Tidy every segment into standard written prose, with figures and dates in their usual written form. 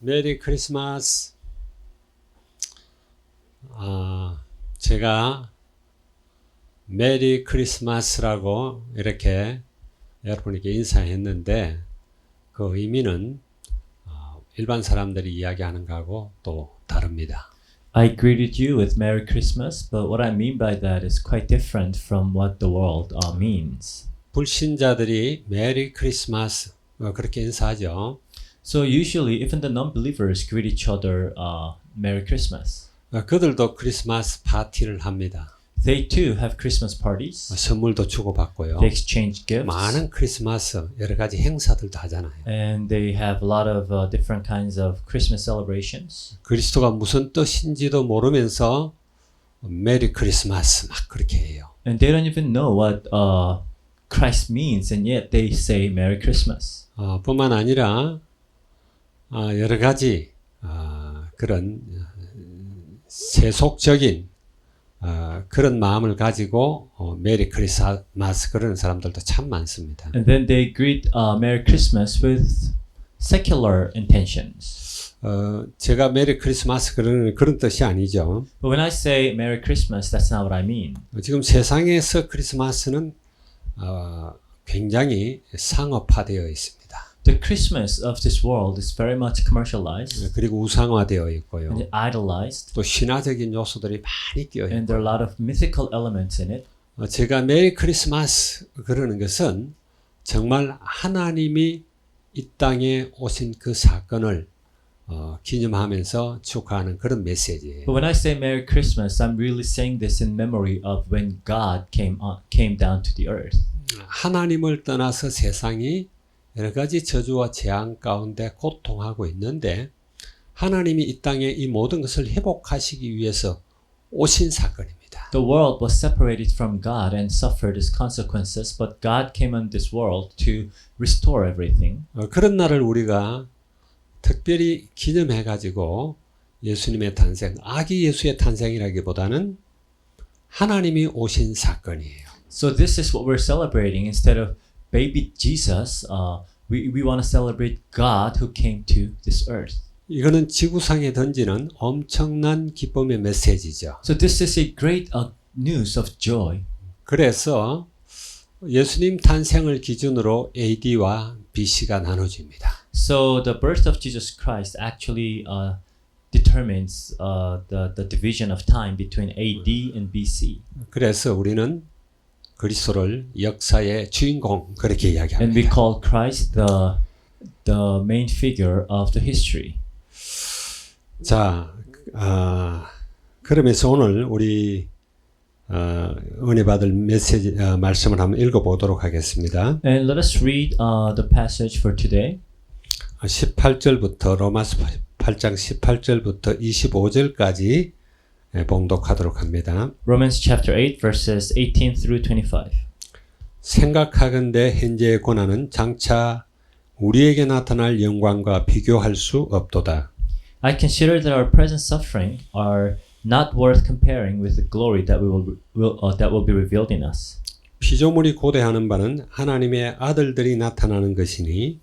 메리 크리스마스. 제가 메리 크리스마스라고 이렇게 여러분에게 인사했는데 그 의미는 일반 사람들이 이야기하는 거하고 또 다릅니다. I greeted you with Merry Christmas, but what I mean by that is quite different from what the world means. 불신자들이 메리 크리스마스 그렇게 인사하죠. So usually, even the non-believers greet each other Merry Christmas. 그들도 크리스마스 파티를 합니다. They too have Christmas parties. 선물도 주고받고요. They exchange gifts. 많은 크리스마스 여러 가지 행사들도 하잖아요. And they have a lot of different kinds of Christmas celebrations. 그리스도가 무슨 뜻인지도 모르면서 메리 크리스마스 막 그렇게 해요. And they don't even know what Christ means, and yet they say Merry Christmas. 뿐만 아니라 여러 가지 그런 세속적인 그런 마음을 가지고 메리 크리스마스 그러는 사람들도 참 많습니다. And then they greet Merry Christmas with secular intentions. 제가 메리 크리스마스 그런 뜻이 아니죠. But when I say Merry Christmas, that's not what I mean. 지금 세상에서 크리스마스는 굉장히 상업화되어 있습니다. The Christmas of this world is very much commercialized 그리고 우상화되어 있고요. and idolized, 또 신화적인 요소들이 많이 끼어 and there are a 있고. lot of mythical elements in it. 제가 메리 크리스마스 그러는 것은 정말 하나님이 이 땅에 오신 그 사건을 기념하면서 축하하는 그런 메시지예요. But when I say Merry Christmas, I'm really saying this in memory of when God came down to the earth. 하나님을 떠나서 세상이 여러 가지 저주와 재앙 가운데 고통하고 있는데 하나님이 이 땅에 이 모든 것을 회복하시기 위해서 오신 사건입니다. The world was separated from God and suffered its consequences, but God came on this world to restore everything. 그런 날을 우리가 특별히 기념해 가지고 예수님의 탄생, 아기 예수의 탄생이라기보다는 하나님이 오신 사건이에요. So this is what we're celebrating. Instead of baby Jesus, we want to celebrate God who came to this earth. 이거는 지구상에 던지는 엄청난 기쁨의 메시지죠. So this is a great news of joy. 그래서 예수님 탄생을 기준으로 AD와 BC가 나눠집니다. So the birth of Jesus Christ actually determines the division of time between AD and BC. 그래서 우리는 그리스도를 역사의 주인공 그렇게 And we 이야기합니다. call Christ the main figure of the history. 자, 그러면서 오늘 우리 은혜 받을 메시지 말씀을 한번 읽어보도록 하겠습니다. And let us read the passage for today. 18절부터 로마서 8장 18절부터 25절까지 봉독하도록 합니다. Romans chapter 8 verses 18 through 25. 생각하건대 현재의 고난은 장차 우리에게 나타날 영광과 비교할 수 없도다. I consider that our present suffering are not worth comparing with the glory that will be revealed in us. 피조물이 고대하는 바는 하나님의 아들들이 나타나는 것이니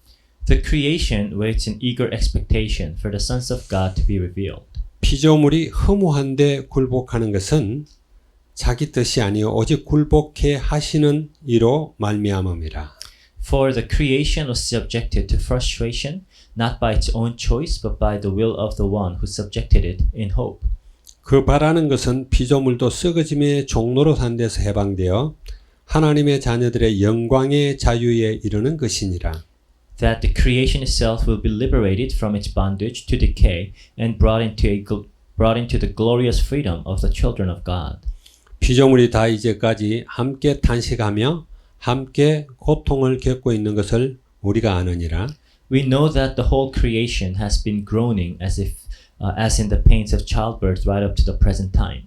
The creation waits in eager expectation for the sons of God to be revealed. 피조물이 허무한데 굴복하는 것은 자기 뜻이 아니요 오직 굴복해 하시는 이로 말미암음이라. For the creation was subjected to frustration, not by its own choice, but by the will of the one who subjected it in hope. 그 바라는 것은 피조물도 썩어짐의 종로로 산 데서 해방되어 하나님의 자녀들의 영광의 자유에 이르는 것이니라. That the creation itself will be liberated from its bondage to decay and brought into the glorious freedom of the children of God. 피조물이 다 이제까지 함께 탄식하며 함께 고통을 겪고 있는 것을 우리가 아느니라. We know that the whole creation has been groaning as in the pains of childbirth right up to the present time.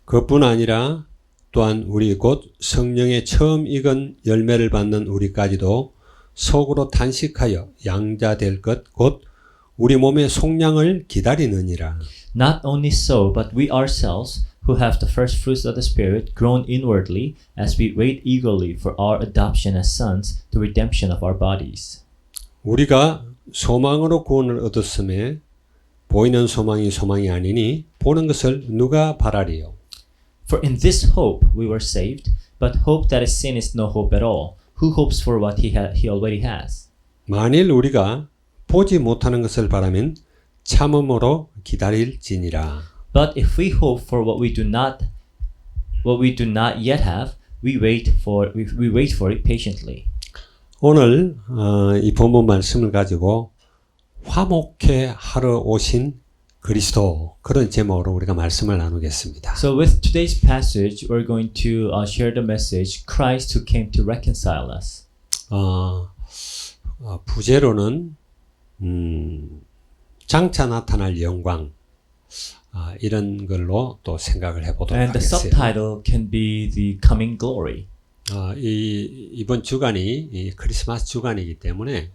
그뿐 아니라 또한 우리 곧 성령의 처음 익은 열매를 받는 우리까지도 속으로 탄식하여 양자될 것 곧 우리 몸의 속량을 기다리느니라. Not only so, but we ourselves, who have the first fruits of the Spirit, groan inwardly as we wait eagerly for our adoption as sons, the redemption of our bodies. 우리가 소망으로 구원을 얻었음에 보이는 소망이 소망이 아니니 보는 것을 누가 바라리요. For in this hope we were saved, but hope that is sin is no hope at all. Who hopes for what he already has? 만일 우리가 보지 못하는 것을 바라면 참음으로 기다릴지니라. But if we hope for what we do not yet have, we wait for it patiently. 오늘 이 본문 말씀을 가지고 화목해 하러 오신 그리스도 그런 제목으로 우리가 말씀을 나누겠습니다. So with today's passage, we're going to share the message, Christ who came to reconcile us. 부제로는 장차 나타날 영광 이런 걸로 또 생각을 해보도록 And the 하겠어요. subtitle can be the coming glory. 이번 주간이 이 크리스마스 주간이기 때문에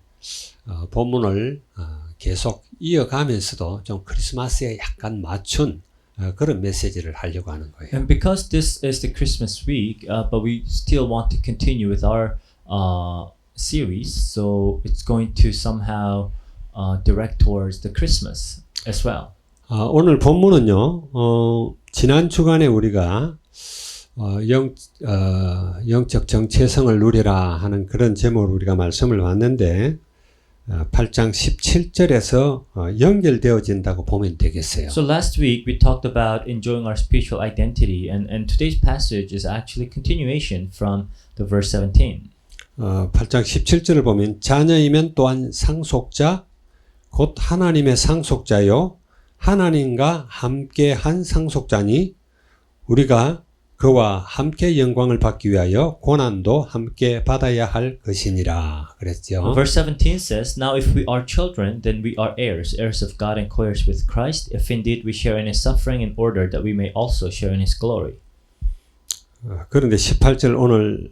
본문을 계속 이어가면서도 좀 크리스마스에 약간 맞춘 그런 메시지를 하려고 하는 거예요. And because this is the Christmas week, but we still want to continue with our series, so it's going to somehow direct towards the Christmas as well. 오늘 본문은요, 지난 주간에 우리가 영적 정체성을 누리라 하는 그런 제목으로 우리가 말씀을 봤는데 8장 17절에서 연결되어진다고 보면 되겠어요. So last week we talked about enjoying our spiritual identity, and today's passage is actually continuation from the verse 17. 8장 17절을 보면 자녀이면 또한 상속자 곧 하나님의 상속자요 하나님과 함께 한 상속자니 우리가 그와 함께 영광을 받기 위하여 고난도 함께 받아야 할 것이니라 그랬죠. Verse 17 says, Now if we are children, then we are heirs, heirs of God and co-heirs with Christ, if indeed we share in his suffering in order that we may also share in his glory. 그런데 18절 오늘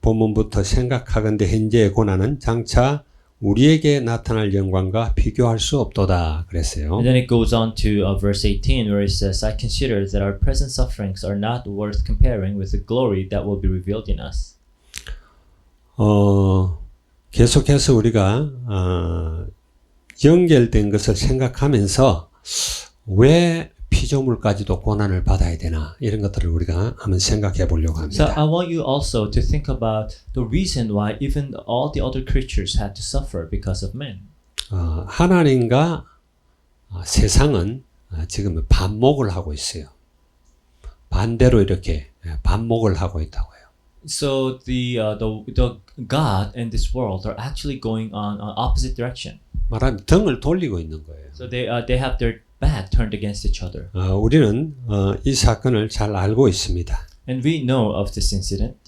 본문부터 생각하건대 현재의 고난은 장차 우리에게 나타날 영광과 비교할 수 없도다 그랬어요. And then it goes on to verse 18 where it says, I consider that our present sufferings are not worth comparing with the glory that will be revealed in us. 계속해서 우리가 연결된 것을 생각하면서 왜 피조물까지도 고난을 받아야 되나 이런 것들을 우리가 한번 생각해 보려고 So 합니다. I want you also to think about the reason why even all the other creatures had to suffer because of men. 하나님과 세상은 지금 반목을 하고 있어요. 반대로 이렇게 반목을 하고 있다고요. So the God and this world are actually going on opposite direction. 말하면 등을 돌리고 있는 거예요. So they have their back turned against each other. 우리는 이 사건을 잘 알고 있습니다. And we know of this incident.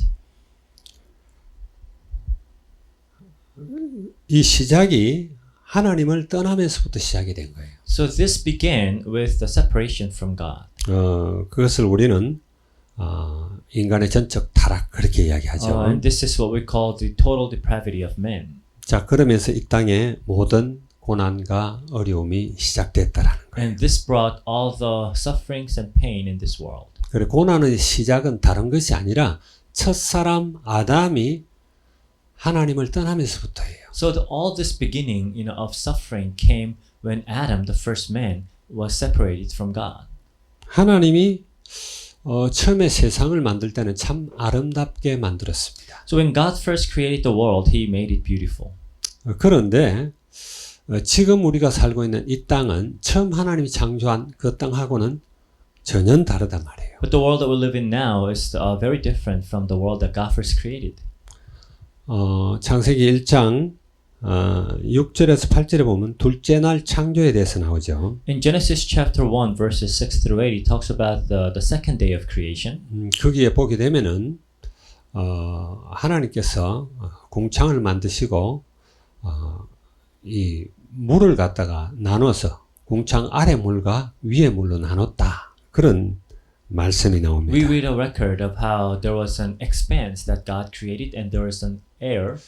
이 시작이 하나님을 떠나면서부터 시작이 된 거예요. So this began with the separation from God. 그것을 우리는 인간의 전적 타락 그렇게 이야기하죠. And this is what we call the total depravity of men. 자, 그러면서 이 땅에 모든 고난과 어려움이 시작됐다라는 거예요. And this brought all the sufferings and pain in this world. 그리고 고난의 시작은 다른 것이 아니라 첫사람 아담이 하나님을 떠나면서부터예요. So all this beginning, of suffering came when Adam, the first man, was separated from God. 하나님이 처음에 세상을 만들 때는 참 아름답게 만들었습니다. So when God first created the world, He made it beautiful. 그런데 지금 우리가 살고 있는 이 땅은 처음 하나님이 창조한 그 땅하고는 전혀 다르단 말이에요. But the world that we live in now is very different from the world that God first created. 창세기 1장 6절에서 8절에 보면 둘째 날 창조에 대해서 나오죠. In Genesis chapter 1 verses 6 through 8, it talks about the second day of creation. 거기에 보게 되면은 하나님께서 궁창을 만드시고 이 물을 갖다가 나눠서 궁창 아래 물과 위에 물로 나눴다. 그런 말씀이 나옵니다. We read a record of how there was an expanse that God created and there was an air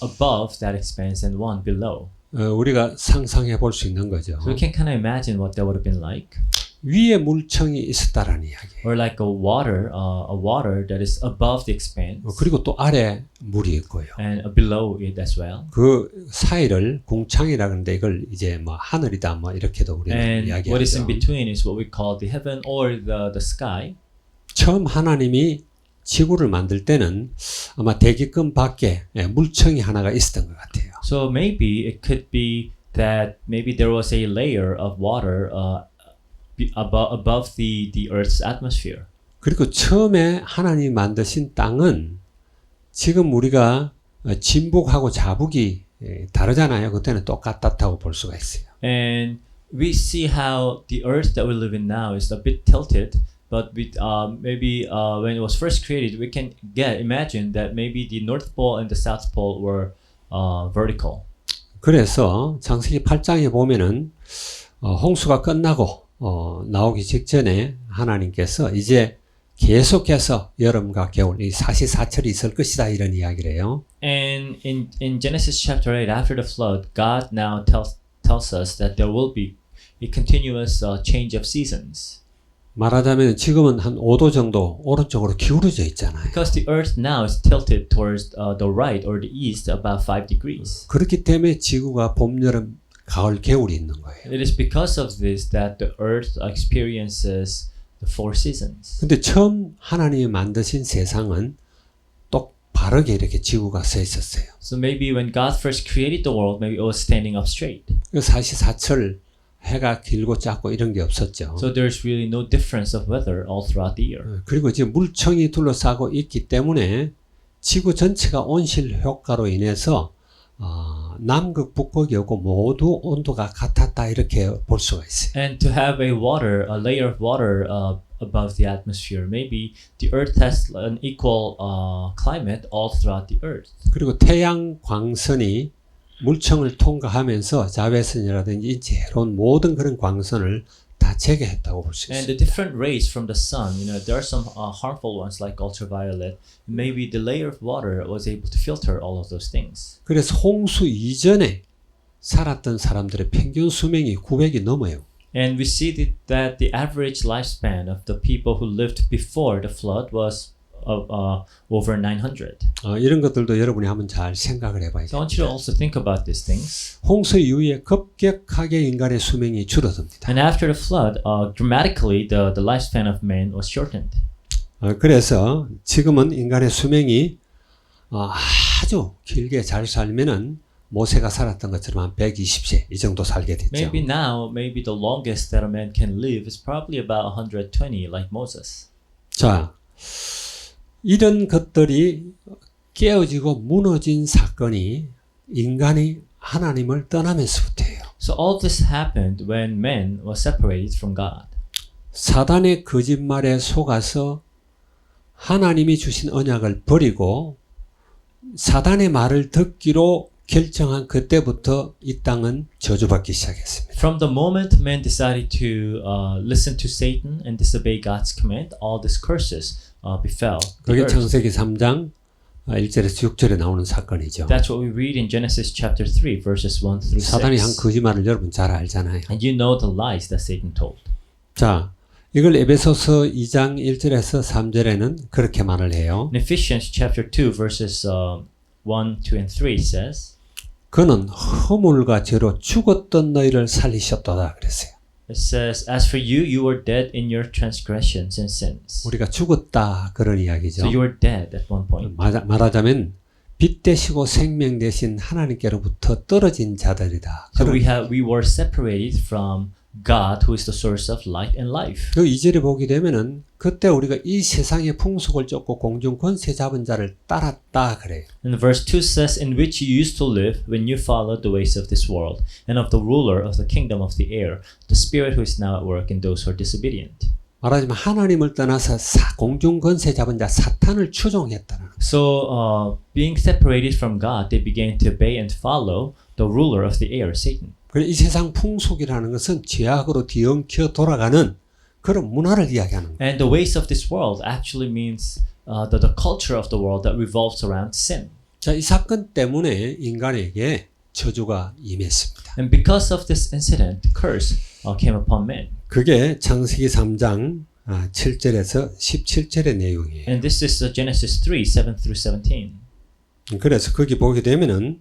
above that expanse and one below. 우리가 상상해 볼 수 있는 거죠. So we can kind of imagine what that would have been like. 위에 물청이 있었다라는 이야기예요. or like a water that is above the expanse 그리고 또 아래 물이 있고요. and below it as well. 그 사이를 궁창이라 그러는데 이걸 이제 뭐 하늘이다 뭐 이렇게도 우리는 And what is in 이야기하죠. between is what we call the heaven or the sky. 처음 하나님이 지구를 만들 때는 아마 대기권 밖에 물청이 하나가 있었던 것 같아요. So maybe it could be that maybe there was a layer of water above the Earth's atmosphere. 그리고 처음에 하나님이 만드신 땅은 지금 우리가 진북하고 자북이 다르잖아요. 그때는 똑같다고 볼 수가 있어요. And we see how the Earth that we live in now is a bit tilted. But maybe when it was first created, we can imagine that maybe the North Pole and the South Pole were vertical. 그래서 창세기 8장에 보면은 홍수가 끝나고 나오기 직전에 하나님께서 이제 계속해서 여름과 겨울 이 사시사철이 있을 것이다 이런 이야기를 해요. And in Genesis chapter 8, after the flood, God now tells us that there will be a continuous change of seasons. 말하자면 지금은 한 5도 정도 오른쪽으로 기울어져 있잖아요. Because the earth now is tilted towards the right or the east about 5 degrees. 그렇기 때문에 지구가 봄, 여름, 가을, 겨울이 있는 거예요. It is because of this that the earth experiences the 4 seasons. 근데 처음 하나님이 만드신 세상은 똑바르게 이렇게 지구가 서 있었어요. So maybe when God first created the world, maybe it was standing up straight. 사시사철 해가 길고 짧고 이런 게 없었죠. So there's really no difference of weather all throughout the year. 그리고 지금 물청이 둘러싸고 있기 때문에 지구 전체가 온실 효과로 인해서 남극, 북극이 오고 모두 온도가 같았다 이렇게 볼 수가 있어요. And to have a layer of water above the atmosphere, maybe the Earth has an equal climate all throughout the Earth. 그리고 태양 광선이 물청을 통과하면서 자외선이라든지 인체해로운 모든 그런 광선을 다 제거했다고 볼 수 And 있어요. the different rays from the sun, there are some harmful ones like ultraviolet. Maybe the layer of water was able to filter all of those things. 그래서 홍수 이전에 살았던 사람들의 평균 수명이 900이 넘어요. And we see that the average lifespan of the people who lived before the flood was over 900. 이런 것들도 여러분이 한번 잘 생각을 해봐야 So I 돼요. want you to also think about these things. 홍수 이후에 급격하게 인간의 수명이 줄어듭니다. And after the flood, dramatically the lifespan of man was shortened. 그래서 지금은 인간의 수명이 아주 길게 잘 살면은 모세가 살았던 것처럼 한 120세 이 정도 살게 됐죠. Maybe now, maybe the longest that a man can live is probably about 120, like Moses. 자, 이런 것들이 깨어지고 무너진 사건이 인간이 하나님을 떠나면서부터예요. So all this happened when man was separated from God. 사단의 거짓말에 속아서 하나님이 주신 언약을 버리고 사단의 말을 듣기로 결정한 그때부터 이 땅은 저주받기 시작했습니다. From the moment man decided to listen to Satan and disobey God's command, all these curses befell the 그게 earth. 창세기 3장 1절에서 6절에 나오는 사건이죠. That's what we read in Genesis chapter 3, verses 1 through 6. 사단이 한 거짓말을 여러분 잘 알잖아요. And you know the lies that Satan told. 자, 이걸 에베소서 2장 1절에서 3절에는 그렇게 말을 해요. In Ephesians chapter 2, verses 1, 2, and 3 says, 그는 허물과 죄로 죽었던 너희를 살리셨도다 그랬어요. it says, as for you, you were dead in your transgressions and sins. 우리가 죽었다 그런 이야기죠. So you were dead at one point. 말하자면 빛 되시고 생명 되신 하나님께로부터 떨어진 자들이다. So we were separated from God, who is the source of light and life. 그 2절에 보게 되면은 그때 우리가 이 세상의 풍속을 쫓고 공중 권세 잡은 자를 따랐다 그래요. And verse 2 says, in which you used to live when you followed the ways of this world, and of the ruler of the kingdom of the air, the spirit who is now at work in those who are disobedient. 말하자면 하나님을 떠나서 공중 권세 잡은 자 사탄을 추종했다는 거예요. So being separated from God, they began to obey and follow the ruler of the air, Satan. 이 세상 풍속이라는 것은 죄악으로 뒤엉켜 돌아가는 그런 문화를 이야기하는 거예요. And the ways of this world actually means the culture of the world that revolves around sin. 자, 이 사건 때문에 인간에게 저주가 임했습니다. And because of this incident, curse came upon men. 그게 창세기 3장 7절에서 17절의 내용이에요. And this is Genesis 3, 7 through 17. 그래서 거기 보게 되면은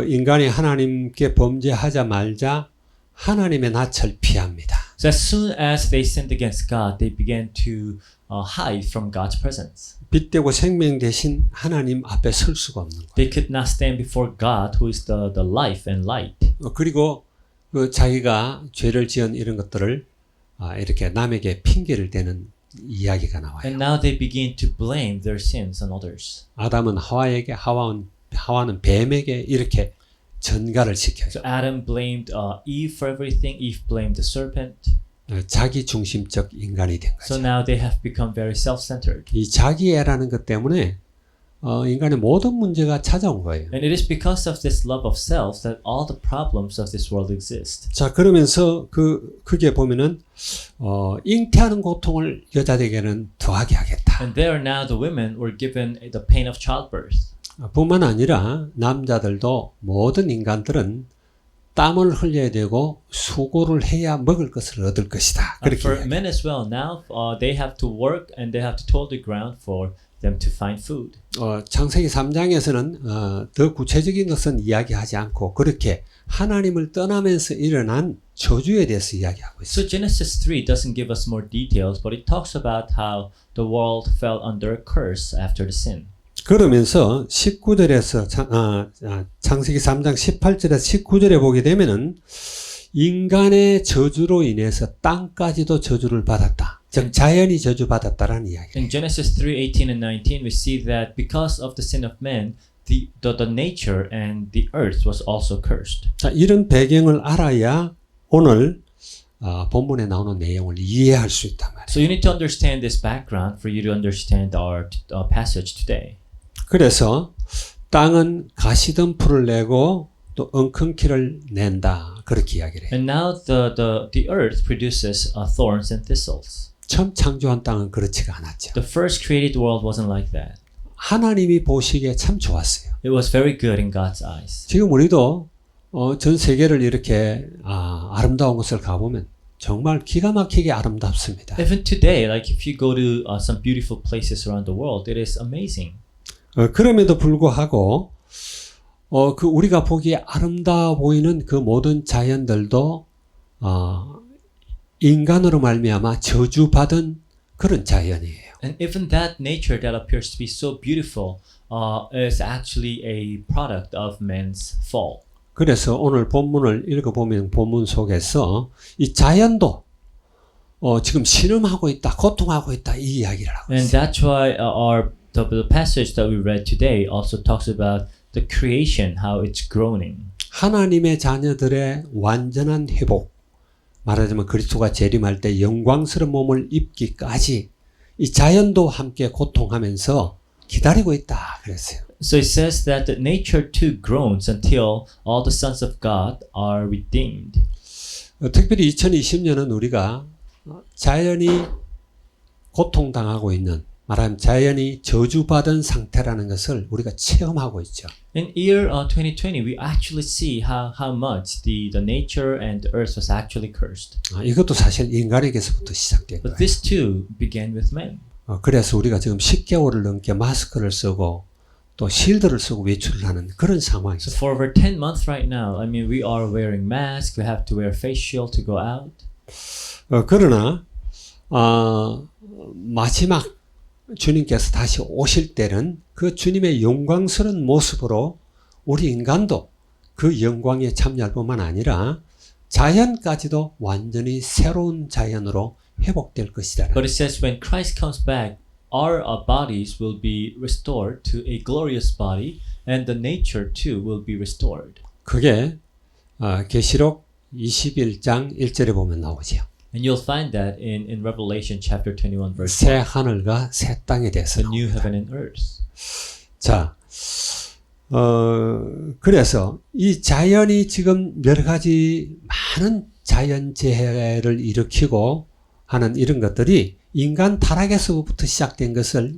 인간이 하나님께 범죄하자 말자 하나님의 낯을 피합니다. So as soon as they sinned against God, they began to hide from God's presence. 빛되고 생명 대신 하나님 앞에 설 수가 없는 거예요. They could not stand before God, who is the life and light. 그리고 그 자기가 죄를 지은 이런 것들을 이렇게 남에게 핑계를 대는 이야기가 나와요. And now they begin to blame their sins on others. 아담은 하와에게, 하와는 뱀에게 이렇게 전가를 시켜요. So Adam blamed Eve for everything. Eve blamed the serpent. 자기 중심적 인간이 된 So 거죠. now they have become very self-centered. 이 자기애라는 것 때문에 인간의 모든 문제가 찾아온 거예요. And it is because of this love of self that all the problems of this world exist. 자, 그러면서 그게 보면은 잉태하는 고통을 여자에게는 더하게 하겠다. And there now the women were given the pain of childbirth. 뿐만 아니라 남자들도 모든 인간들은 땀을 흘려야 되고 수고를 해야 먹을 것을 얻을 것이다. 그렇게 For 이야기해요. men as well, now they have to work and they have to toil the ground for them to find food. 창세기 3장에서는 더 구체적인 것은 이야기하지 않고 그렇게 하나님을 떠나면서 일어난 저주에 대해서 이야기하고 있어요. So Genesis 3 doesn't give us more details, but it talks about how the world fell under a curse after the sin. 그러면서 19절에서 창세기 3장 18절에서 19절에 보게 되면은 인간의 저주로 인해서 땅까지도 저주를 받았다. 즉 자연이 저주받았다라는 이야기예요. In Genesis 3:18 and 19, we see that because of the sin of man, the nature and the earth was also cursed. 자, 이런 배경을 알아야 오늘 본문에 나오는 내용을 이해할 수 있단 말이에요. So you need to understand this background for you to understand our passage today. 그래서 땅은 가시덤불을 내고 또 엉겅퀴를 낸다. 그렇게 이야기를 해요. And now the earth produces thorns and thistles. 처음 창조한 땅은 그렇지가 않았죠. The first created world wasn't like that. 하나님이 보시기에 참 좋았어요. It was very good in God's eyes. 지금 우리도 전 세계를 이렇게 아름다운 곳을 가보면 정말 기가 막히게 아름답습니다. Even today, like if you go to some beautiful places around the world, it is amazing. 그럼에도 불구하고 우리가 보기에 아름다워 보이는 그 모든 자연들도 인간으로 말미암아 저주받은 그런 자연이에요. And even that nature that appears to be so beautiful is actually a product of man's fall. 그래서 오늘 본문을 읽어보면 본문 속에서 이 자연도 지금 신음하고 있다, 고통하고 있다 이 이야기를 하고 And 있어요. that's why the passage that we read today also talks about the creation, how it's groaning. 하나님의 자녀들의 완전한 회복, 말하자면 그리스도가 재림할 때 영광스러운 몸을 입기까지 이 자연도 함께 고통하면서 기다리고 있다 그랬어요. So it says that the nature too groans until all the sons of God are redeemed. 특별히 2020년은 우리가 자연이 고통당하고 있는, 말하면 자연이 저주받은 상태라는 것을 우리가 체험하고 있죠. In year 2020, we actually see how much the nature and the earth was actually cursed. 이것도 사실 인간에게서부터 시작된 But 거예요. this too began with men. 그래서 우리가 지금 10개월을 넘게 마스크를 쓰고 또 실드를 쓰고 외출을 하는 그런 So 상황이죠. for over 10 months right now, I mean, we are wearing masks, we have to wear face shield to go out. 그러나 마지막 주님께서 다시 오실 때는 그 주님의 영광스러운 모습으로 우리 인간도 그 영광에 참여할 뿐만 아니라 자연까지도 완전히 새로운 자연으로 회복될 것이다. But it says when Christ comes back, our bodies will be restored to a glorious body, and the nature too will be restored. 그게 계시록 21장 1절에 보면 나오죠. And you'll find that in Revelation chapter 21 verse 새 1, 하늘과 새 땅에 대해서 the new 나옵니다. heaven and earth. 자, 그래서 이 자연이 지금 여러 가지 많은 자연재해를 일으키고 하는 이런 것들이 인간 타락에서부터 시작된 것을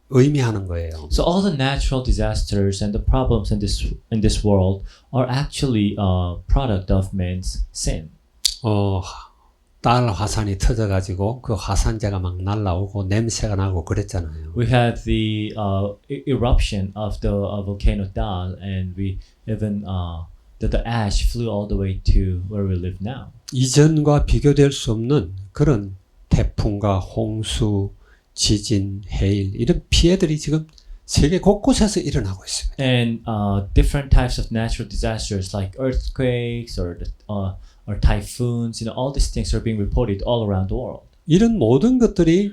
의미하는 거예요. So all the natural disasters and the problems in this world are actually a product of man's sin. 딸 화산이 터져가지고 그 화산재가 막 날라오고 냄새가 나고 그랬잖아요. We had the eruption of the volcano Dal, and we even the ash flew all the way to where we live now. 이전과 비교될 수 없는 그런 태풍과 홍수, 지진, 해일 이런 피해들이 지금 세계 곳곳에서 일어나고 있습니다. And different types of natural disasters like earthquakes or typhoons, all these things are being reported all around the world. 이런 모든 것들이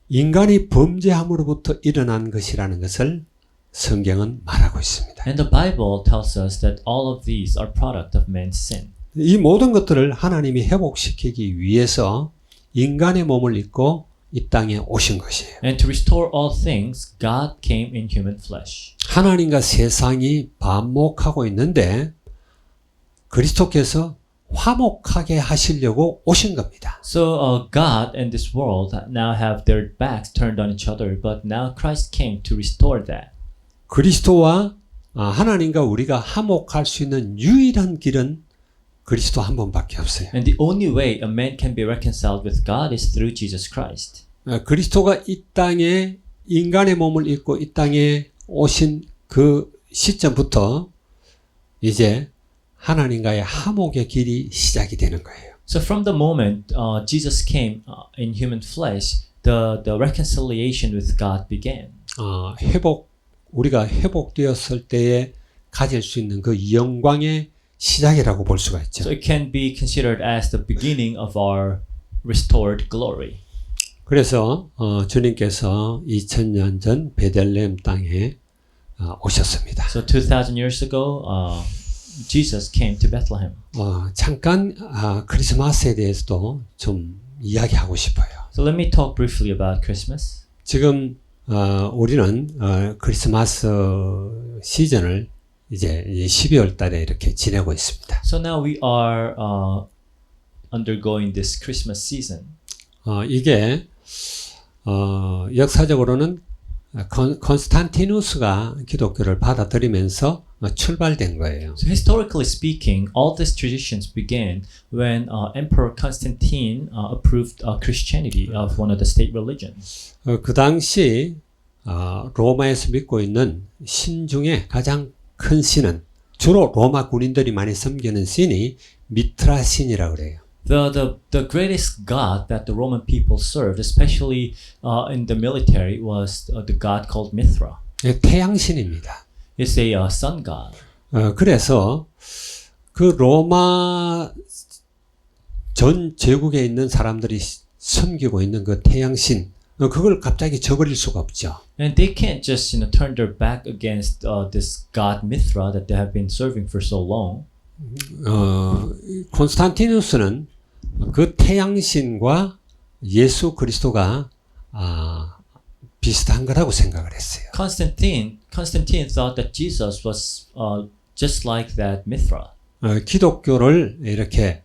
인간이 범죄함으로부터 일어난 것이라는 것을 성경은 말하고 있습니다. And the Bible tells us that all of these are product of man's sin. 이 모든 것들을 하나님이 회복시키기 위해서 인간의 몸을 입고 이 땅에 오신 것이에요. And to restore all things, God came in human flesh. 하나님과 세상이 반목하고 있는데 그리스도께서 화목하게 하시려고 오신 겁니다. So God and this world now have their backs turned on each other, but now Christ came to restore that. 그리스도와 하나님과 우리가 화목할 수 있는 유일한 길은 그리스도 한 번밖에 없어요. And the only way a man can be reconciled with God is through Jesus Christ. 그리스도가 이 땅에 인간의 몸을 입고 이 땅에 오신 그 시점부터 이제 하나님과의 화목의 길이 시작이 되는 거예요. So from the moment Jesus came in human flesh, the reconciliation with God began. 우리가 회복되었을 때에 가질 수 있는 그 영광의 시작이라고 볼 수가 있죠. So it can be considered as the beginning of our restored glory. 그래서 주님께서 2000년 전 베들레헴 땅에 오셨습니다. So 2000 years ago, Jesus came to Bethlehem. 잠깐 크리스마스에 대해서도 좀 이야기하고 싶어요. So let me talk briefly about Christmas. 지금 우리는 크리스마스 시즌을 이제 12월 달에 이렇게 지내고 있습니다. So now we are undergoing this Christmas season. 이게 역사적으로는 콘스탄티누스가 기독교를 받아들이면서 출발된 거예요. So historically speaking, all these traditions began when Emperor Constantine approved Christianity of one of the state religions. 그 당시 로마에서 믿고 있는 신 중에 가장 큰 신은 주로 로마 군인들이 많이 섬기는 신이 미트라 신이라고 그래요. The greatest god that the Roman people served, especially in the military, was the god called Mithra. 태양신입니다. It's a sun god. 그래서 그 로마 전 제국에 있는 사람들이 섬기고 있는 그 태양신, 그걸 갑자기 저버릴 수가 없죠. And they can't just turn their back against this god Mithra that they have been serving for so long. 콘스탄티누스는 그 태양신과 예수 그리스도가 비슷한 거라고 생각을 했어요. Constantine thought that Jesus was just like that Mithra. 기독교를 이렇게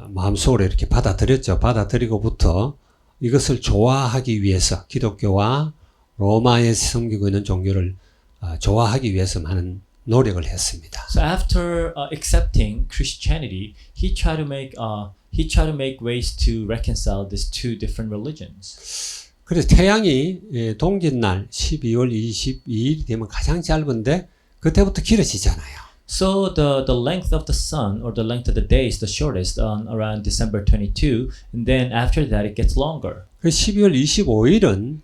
마음속으로 이렇게 받아들였죠. 받아들이고부터 이것을 좋아하기 위해서 기독교와 로마에 섬기고 있는 종교를 좋아하기 위해서 많은 노력을 했습니다. So after accepting Christianity, he tried to make ways to reconcile these two different religions. 그래서 태양이 동짓날 12월 22일이 되면 가장 짧은데 그때부터 길어지잖아요. So the length of the sun or the length of the day is the shortest on around December 22, and then after that it gets longer. 그 12월 25일은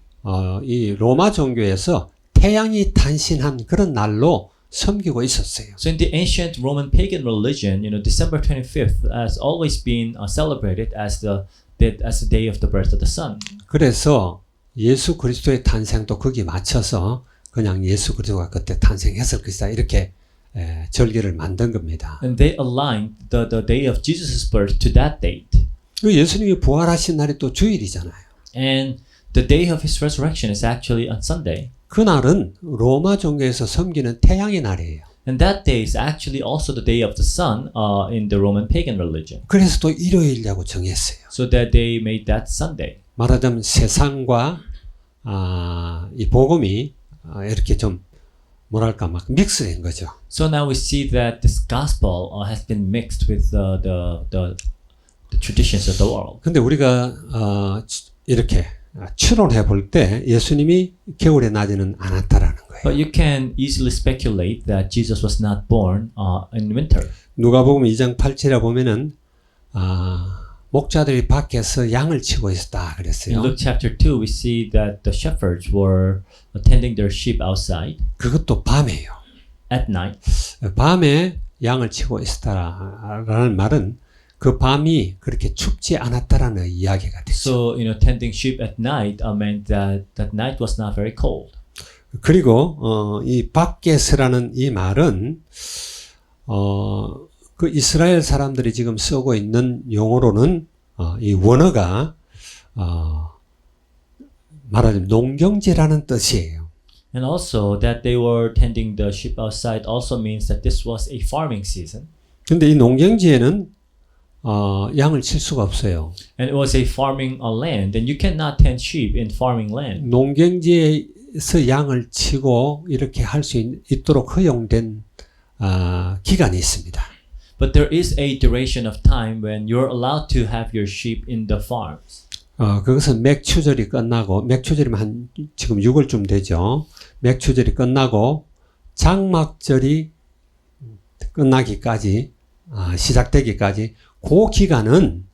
이 로마 종교에서 태양이 탄신한 그런 날로 섬기고 있었어요. So in the ancient Roman pagan religion, December 25th has always been celebrated as the day of the birth of the sun. 그래서 예수 그리스도의 탄생도 거기에 맞춰서 그냥 예수 그리스도가 그때 탄생했을 것이다 이렇게 절기를 만든 겁니다. And they aligned the day of Jesus' birth to that date. 그 예수님이 부활하신 날이 또 주일이잖아요. And the day of his resurrection is actually on Sunday. 그날은 로마 종교에서 섬기는 태양의 날이에요. And that day is actually also the day of the sun in the Roman pagan religion. 그래서 또 일요일이라고 정했어요. So that they made that Sunday. 말하자면 세상과 이 복음이 이렇게 좀 뭐랄까 막 믹스된 거죠. So now we see that this gospel has been mixed with the the traditions of the world. 근데 우리가 이렇게 추론해 볼 때 예수님이 겨울에 나지는 않았다라는 거예요. But you can easily speculate that Jesus was not born in winter. 누가복음 2장 8절에 보면은 목자들이 밖에서 양을 치고 있었다 In 그랬어요. Luke chapter 2, we see that the shepherds were attending their sheep outside 그것도 밤에요. at night. 밤에 양을 치고 있었다라는 말은 그 밤이 그렇게 춥지 않았다라는 이야기가 됐죠. So, tending sheep at night meant that that night was not very cold. 그리고 이 밖에서라는 이 말은 그 이스라엘 사람들이 지금 쓰고 있는 용어로는 이 원어가 말하자면 농경지라는 뜻이에요. And also that they were tending the sheep outside also means that this was a farming season. 근데 이 농경지에는 양을 칠 수가 없어요. And it was a farming land, and you cannot tend sheep in farming land. 농경지에서 양을 치고 이렇게 할 수 있도록 허용된 기간이 있습니다. But there is a duration of time when you're allowed to have your sheep in the farms. 그것은 맥추절이 끝나고 맥추절이면 한 지금 6월쯤 되죠. 맥추절이 끝나고 장막절이 끝나기까지 시작되기까지 그 기간은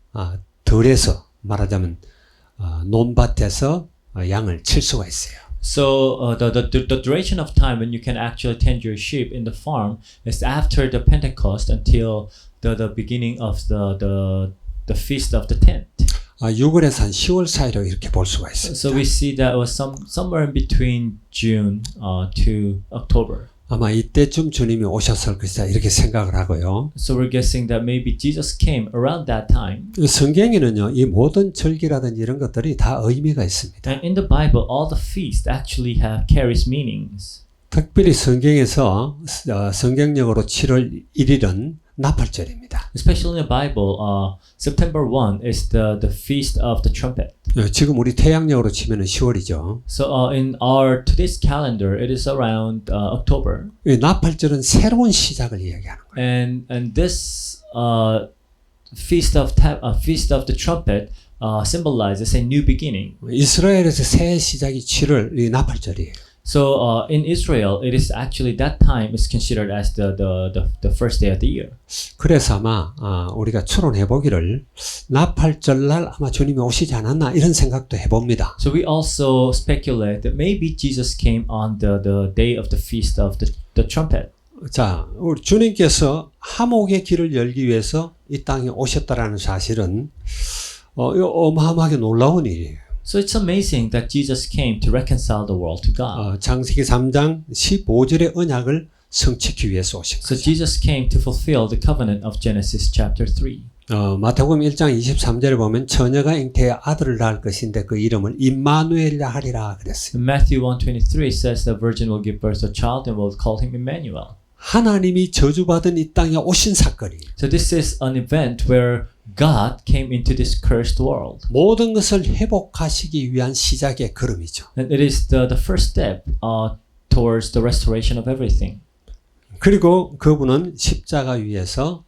덜해서 말하자면 논밭에서 양을 칠 수가 있어요. So the duration of time when you can actually tend your sheep in the farm is after the Pentecost until the beginning of the feast of the tent. 6월에서 한 10월 사이로 이렇게 볼 수가 있습니다. So we see that was somewhere in between June to October. 아마 이때쯤 주님이 오셨을 것이다 이렇게 생각을 하고요. So we're guessing that maybe Jesus came around that time. 성경에는요, 이 모든 절기라든지 이런 것들이 다 의미가 있습니다. And in the Bible, all the feasts actually carries meanings. 특별히 성경에서 성경적으로 7월 1일은 나팔절입니다. Especially in the Bible, September 1 is the feast of the trumpet. 지금 우리 태양력으로 치면은 10월이죠. So in our today's calendar, it is around October. 이 나팔절은 새로운 시작을 이야기하는 거예요. And this feast of the trumpet symbolizes a new beginning. 이스라엘에서 새 시작이 7월 이 나팔절이에요. So in Israel, it is actually that time is considered as the first day of the year. 그래서 아마 우리가 추론해 보기를 나팔절날 아마 주님이 오시지 않았나 이런 생각도 해봅니다. So we also speculate that maybe Jesus came on the day of the feast of the trumpet. 자, 우리 주님께서 하목의 길을 열기 위해서 이 땅에 오셨다라는 사실은 이거 어마어마하게 놀라운 일이에요. So it's amazing that Jesus came to reconcile the world to God. 창세기 3장 15절의 언약을 성취하기 위해서 오신 So 거죠. Jesus came to fulfill the covenant of Genesis chapter 3. 마태복음 1장 23절에 보면 처녀가 잉태해 아들을 낳을 것인데 그 이름을 임마누엘이라 하리라 그랬어요. In Matthew 1:23 says the virgin will give birth to a child and will call him Emmanuel. 하나님이 저주받은 이 땅에 오신 사건이에요. So this is an event where God came into this cursed world. 모든 것을 회복하시기 위한 시작의 걸음이죠. And it is the first step towards the restoration of everything. 그리고 그분은 십자가 위에서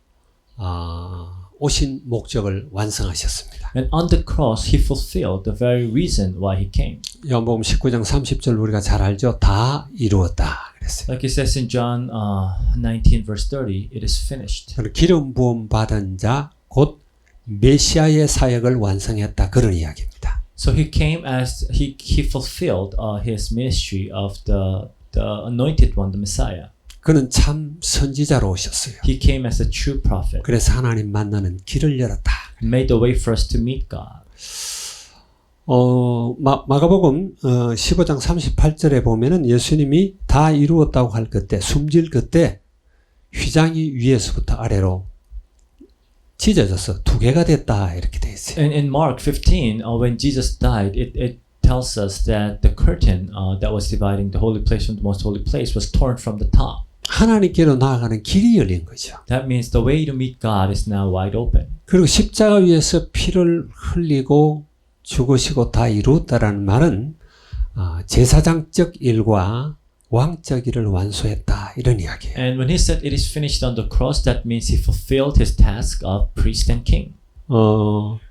오신 목적을 완성하셨습니다. And on the cross, he fulfilled the very reason why he came. 요한복음 19장 30절 우리가 잘 알죠. 다 이루었다 그랬어요. Like it says in John 19 verse 30, it is finished. 기름 부음 받은 자 곧 메시아의 사역을 완성했다 그런 이야기입니다. So he came as he fulfilled his ministry of the anointed one, the Messiah. 그는 참 선지자로 오셨어요. He came as a true prophet. 그래서 하나님 만나는 길을 열었다. Made the way for us to meet God. 마가복음 15장 38절에 보면은 예수님이 다 이루었다고 할 그때 숨질 그때 휘장이 위에서부터 아래로 찢어져서 두 개가 됐다 이렇게 돼 있어요. And in Mark 15, when Jesus died, it tells us that the curtain that was dividing the holy place from the most holy place was torn from the top. 하나님께로 나아가는 길이 열린 거죠. That means the way to meet God is now wide open. 그리고 십자가 위에서 피를 흘리고 죽으시고 다 이루었다라는 말은 제사장적 일과 왕적 일을 완수했다 이런 이야기예요. And when he said it is finished on the cross, that means he fulfilled his task of priest and king.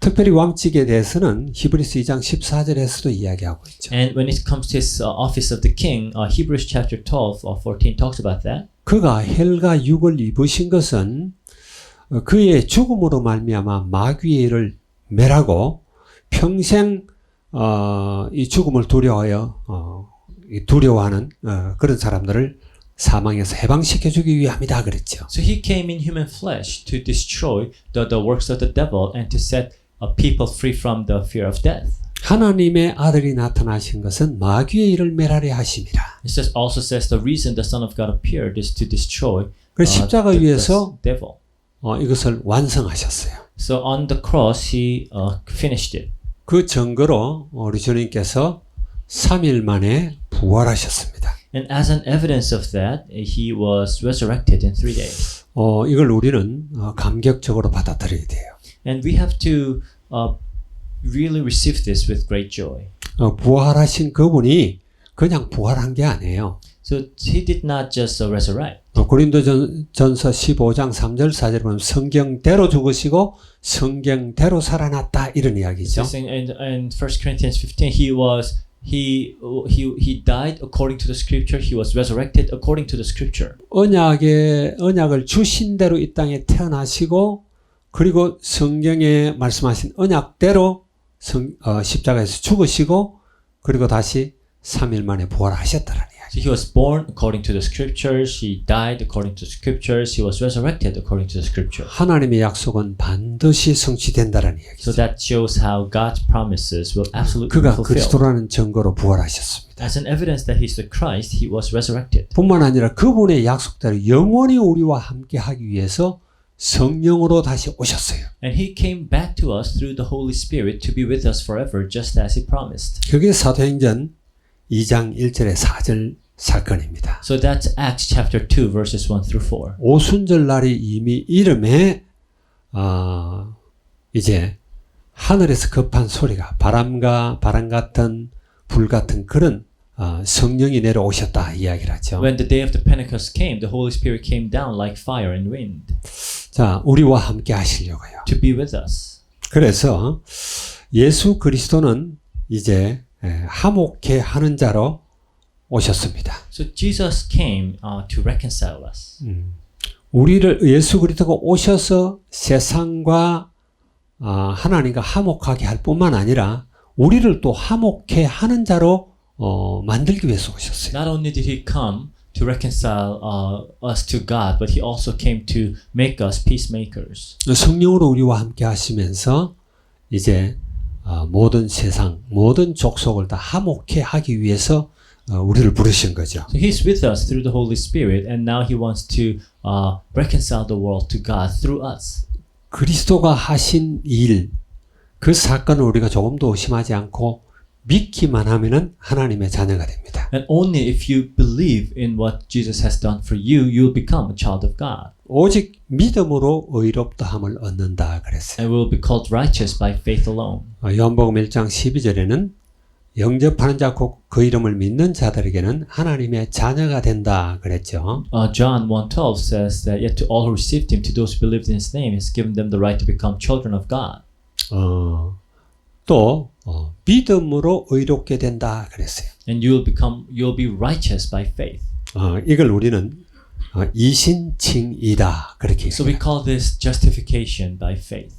특별히 왕직에 대해서는 히브리서 2장 14절에서도 이야기하고 있죠. And when it comes to his office of the king, Hebrews chapter 12 or 14 talks about that. 그가 헬과 육을 입으신 것은 그의 죽음으로 말미암아 마귀의 일을 멸하고 평생 이 죽음을 두려워하는 그런 사람들을 사망에서 해방시켜주기 위함이다 그랬죠. So he came in human flesh to destroy the works of the devil and to set people free from the fear of death. 하나님의 아들이 나타나신 것은 마귀의 일을 멸하려 하심이라. It also says the reason the Son of God appeared is to destroy 그 십자가 위에서 the devil. 이것을 완성하셨어요. So on the cross he finished it. 그 증거로 우리 주님께서 3일 만에 부활하셨습니다. And as an evidence of that, he was resurrected in 3 days. 이걸 우리는 감격적으로 받아들여야 돼요. And we have to really receive this with great joy. 부활하신 그분이 그냥 부활한 게 아니에요. So he did not just resurrect. 고린도전서 15장 3절 4절 보면 성경대로 죽으시고 성경대로 살아났다 이런 이야기죠. In 1 Corinthians 15, he died according to the scripture. He was resurrected according to the scripture. 언약을 주신 대로 이 땅에 태어나시고 그리고 성경에 말씀하신 언약대로 십자가에서 죽으시고 그리고 다시 3일 만에 부활하셨다라는 이야기. So he was born according to the scriptures. He died according to the scriptures. He was resurrected according to the scripture. 하나님의 약속은 반드시 성취된다라는 이야기죠. So that shows how God's promises will absolutely be 그가 fulfilled. 그리스도라는 증거로 부활하셨습니다. As an evidence that he's the Christ, he was resurrected. 뿐만 아니라 그분의 약속대로 영원히 우리와 함께 하기 위해서 성령으로 다시 오셨어요. And he came back to us through the Holy Spirit to be with us forever, just as he promised. 그게 사도행전 2장 1절에 4절 사건입니다. So that's Acts chapter 2 verses 1 through 4. 오순절 날이 이미 이름에 이제 하늘에서 급한 소리가 바람 같은 불 같은 그런 성령이 내려오셨다 이야기를 하죠. When the day of the Pentecost came, the Holy Spirit came down like fire and wind 자, 우리와 함께 하시려고요. to be with us. 그래서 예수 그리스도는 이제 화목케 하는 자로 오셨습니다. So Jesus came to reconcile us. 우리를 예수 그리스도가 오셔서 세상과 하나님과 화목하게 할 뿐만 아니라 우리를 또 화목케 하는 자로 만들기 위해서 오셨어요. Not only did he come to reconcile us to God, but he also came to make us peacemakers. 성령으로 우리와 함께 하시면서 이제 모든 세상, 모든 족속을 다 화목케 하기 위해서 우리를 부르신 거죠. So he's with us through the Holy Spirit, and now he wants to reconcile the world to God through us. 그리스도가 하신 일, 그 사건을 우리가 조금도 의심하지 않고 믿기만 하면은 하나님의 자녀가 됩니다. And only if you believe in what Jesus has done for you, you'll become a child of God. 오직 믿음으로 의롭다함을 얻는다 그랬어요. And will be called righteous by faith alone. 요한복음 1장 12절에는 영접하는 자 곧 그 이름을 믿는 자들에게는 하나님의 자녀가 된다 그랬죠. John 1:12 says that yet to all who received him, to those who believed in his name, has given them the right to become children of God. 또 믿음으로 의롭게 된다 그랬어요. And you'll be righteous by faith. 이걸 우리는 이신칭이다 그렇게 So we call this justification by faith.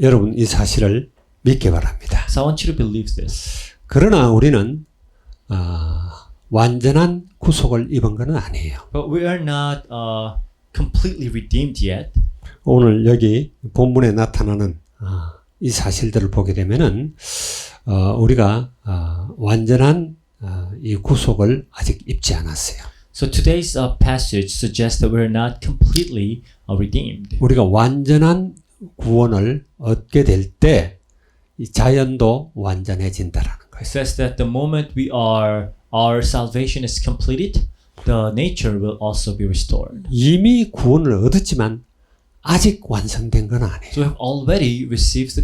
여러분 이 사실을 믿기 바랍니다. So I want you to believe this. 그러나 우리는 완전한 구속을 입은 것은 아니에요. But we are not completely redeemed yet. 오늘 여기 본문에 나타나는 이 사실들을 보게 되면은 우리가 완전한 이 구속을 아직 입지 않았어요. So today's passage suggests that we are not completely redeemed. 우리가 완전한 구원을 얻게 될 때 이 자연도 완전해진다라는 거예요. It says that the moment our salvation is completed, the nature will also be restored. 이미 구원을 얻었지만 아직 완성된 건 아니에요. So we have already received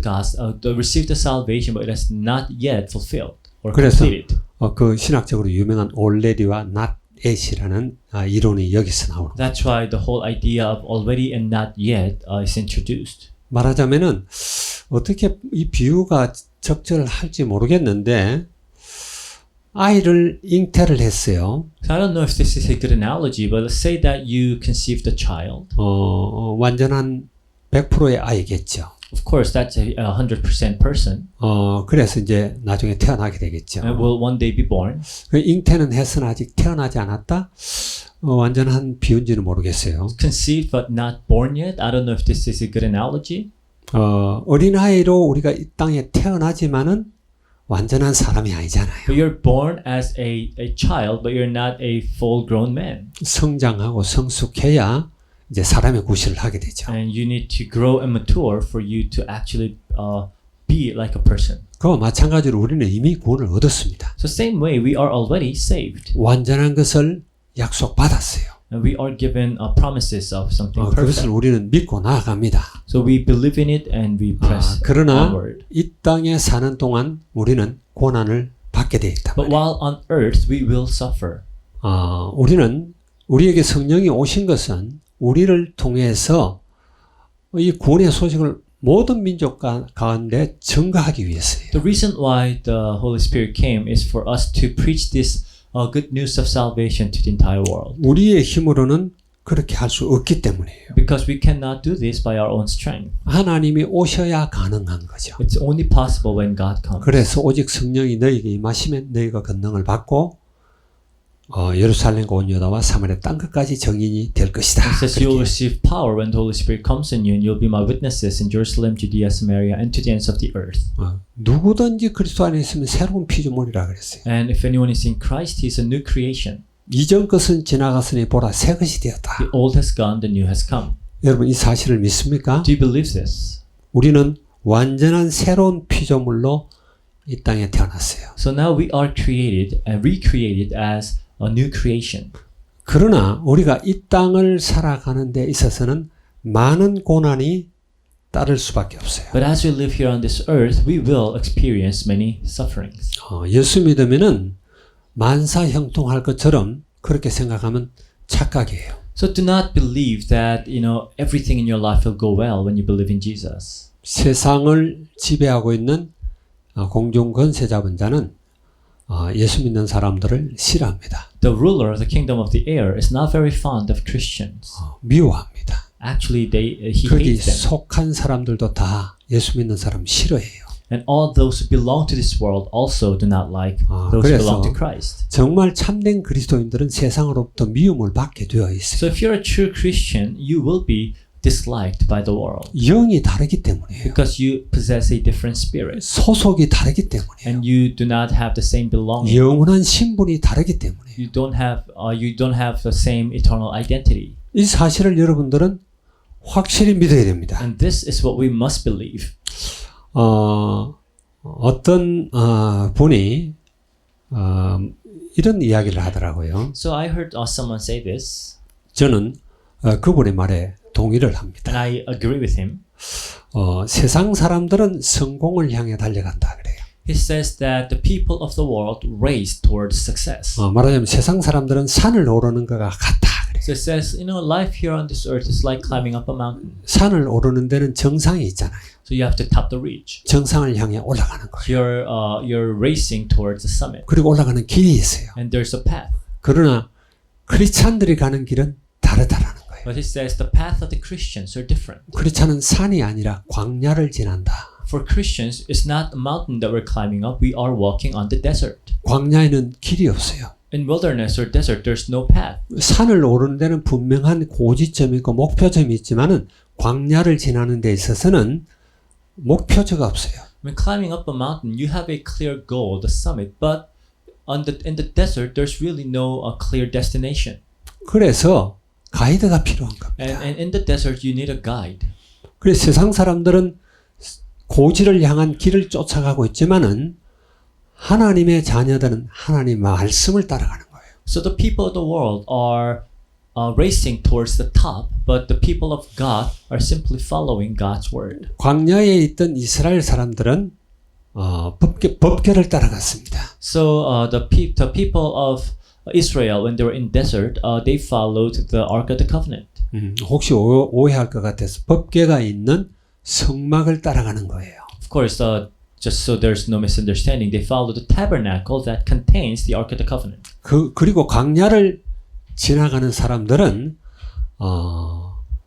received the salvation, but it has not yet fulfilled or 그래서 completed. 그 신학적으로 유명한 already와 not yet이라는 이론이 여기서 나오는 거예요. That's why the whole idea of already and not yet is introduced. 말하자면은 어떻게 이 비유가 적절할지 모르겠는데 아이를 잉태를 했어요. So I don't know if this is a good analogy, but let's say that you conceived a child. 완전한 100%의 아이겠죠. Of course, that's a 100% person 그래서 이제 나중에 태어나게 되겠죠. and will one day be born. 그 잉태는 했으나 아직 태어나지 않았다? 완전한 비유인지는 모르겠어요. Conceived but not born yet. I don't know if this is a good analogy. 어린아이로 우리가 이 땅에 태어나지만은 완전한 사람이 아니잖아요. But you're born as a child, but you're not a full-grown man. 성장하고 성숙해야 이제 사람의 구실을 하게 되죠. And you need to grow and mature for you to actually be like a person. 그와 마찬가지로 우리는 이미 구원을 얻었습니다. So same way, we are already saved. 완전한 것을 약속받았어요. And we are given promises of something 그것을 perfect. 우리는 믿고 나아갑니다. So we believe in it and we press 그러나 onward. 이 땅에 사는 동안 우리는 고난을 받게 되어 있다. But while on earth, we will suffer. 우리는 우리에게 성령이 오신 것은 우리를 통해서 이 구원의 소식을 모든 민족 가운데 증거하기 위해서예요. The reason why the Holy Spirit came is for us to preach this good news of salvation to the entire world. 우리의 힘으로는 그렇게 할 수 없기 때문이에요. Because we cannot do this by our own strength. 하나님이 오셔야 가능한 거죠. It's only possible when God comes. 그래서 오직 성령이 너희에게 임하시면 너희가 권능을 받고 예루살렘과 온 유다와 사마리아 땅 끝까지 증인이 될 것이다. It says you will receive power when the Holy Spirit comes in you, and you'll be my witnesses in Jerusalem, Judea, Samaria, and to the ends of the earth. 누구든지 그리스도 안에 있으면 새로운 피조물이라 그랬어요. And if anyone is in Christ, he is a new creation. 이전 것은 지나갔으니 보라 새 것이 되었다. The old has gone, the new has come. 여러분 이 사실을 믿습니까? Do you believe this? 우리는 완전한 새로운 피조물로 이 땅에 태어났어요. So now we are created and recreated as a new creation. 그러나 우리가 이 땅을 살아가는 데 있어서는 많은 고난이 따를 수밖에 없어요. But as we live here on this earth, we will experience many sufferings. 예수 믿으면은 만사형통할 것처럼 그렇게 생각하면 착각이에요. So do not believe that, everything in your life will go well when you believe in Jesus. 세상을 지배하고 있는 공중 권세 잡은 자는 예수 믿는 사람들을 싫어합니다. The ruler of the kingdom of the air is not very fond of Christians. 미워합니다. Actually, he 거기 hates them. 속한 사람들도 다 예수 믿는 사람 싫어해요. And all those who belong to this world also do not like those who belong to Christ. 정말 참된 그리스도인들은 세상으로부터 미움을 받게 되어 있어요. So if you're a true Christian, you will be disliked by the world. 영이 다르기 때문이에요. Because you possess a different spirit. 소속이 다르기 때문이에요. And you do not have the same belonging. 영원한 신분이 다르기 때문이에요. You don't have the same eternal identity. 이 사실을 여러분들은 확실히 믿어야 됩니다. And this is what we must believe. 어떤 분이 이런 이야기를 하더라고요. So I heard someone say this, 저는 그분의 말에 동의를 and 합니다. I agree with him. 세상 사람들은 성공을 향해 달려간다 그래요. He says that the people of the world race towards success. 말하자면 세상 사람들은 산을 오르는 것과 같다 그래요. So it says, life here on this earth is like climbing up a mountain. 산을 오르는 데는 정상이 있잖아요. So you have to top the ridge. 정상을 향해 올라가는 거예요. You're racing towards the summit, 그리고 올라가는 길이 있어요. and there's a path. 그러나 크리스찬들이 가는 길은 다르다라는 거예요. But it says the path of the Christians are different. 크리스찬은 산이 아니라 광야를 지난다. For Christians, it's not a mountain that we're climbing up. We are walking on the desert. 광야에는 길이 없어요. In wilderness or desert, there's no path. 산을 오르는 데는 분명한 고지점이 있고 목표점이 있지만은 광야를 지나는 데 있어서는 목표지가 없어요. When climbing up a mountain, you have a clear goal, the summit, but in the desert, there's really no clear destination. 그래서 가이드가 필요한 겁니다. And in the desert, you need a guide. 그래서 세상 사람들은 고지를 향한 길을 쫓아가고 있지만은 하나님의 자녀들은 하나님의 말씀을 따라가는 거예요. So the people of the world are racing towards the top, but the people of God are simply following God's word. 광야에 있던 이스라엘 사람들은 법궤를 따라갔습니다. So the people of Israel, when they were in desert, they followed the Ark of the Covenant. 혹시 오해할 것 같아서 법궤가 있는 성막을 따라가는 거예요. Of course, just so there's no misunderstanding, they follow the tabernacle that contains the Ark of the Covenant. 그리고 광야를 지나가는 사람들은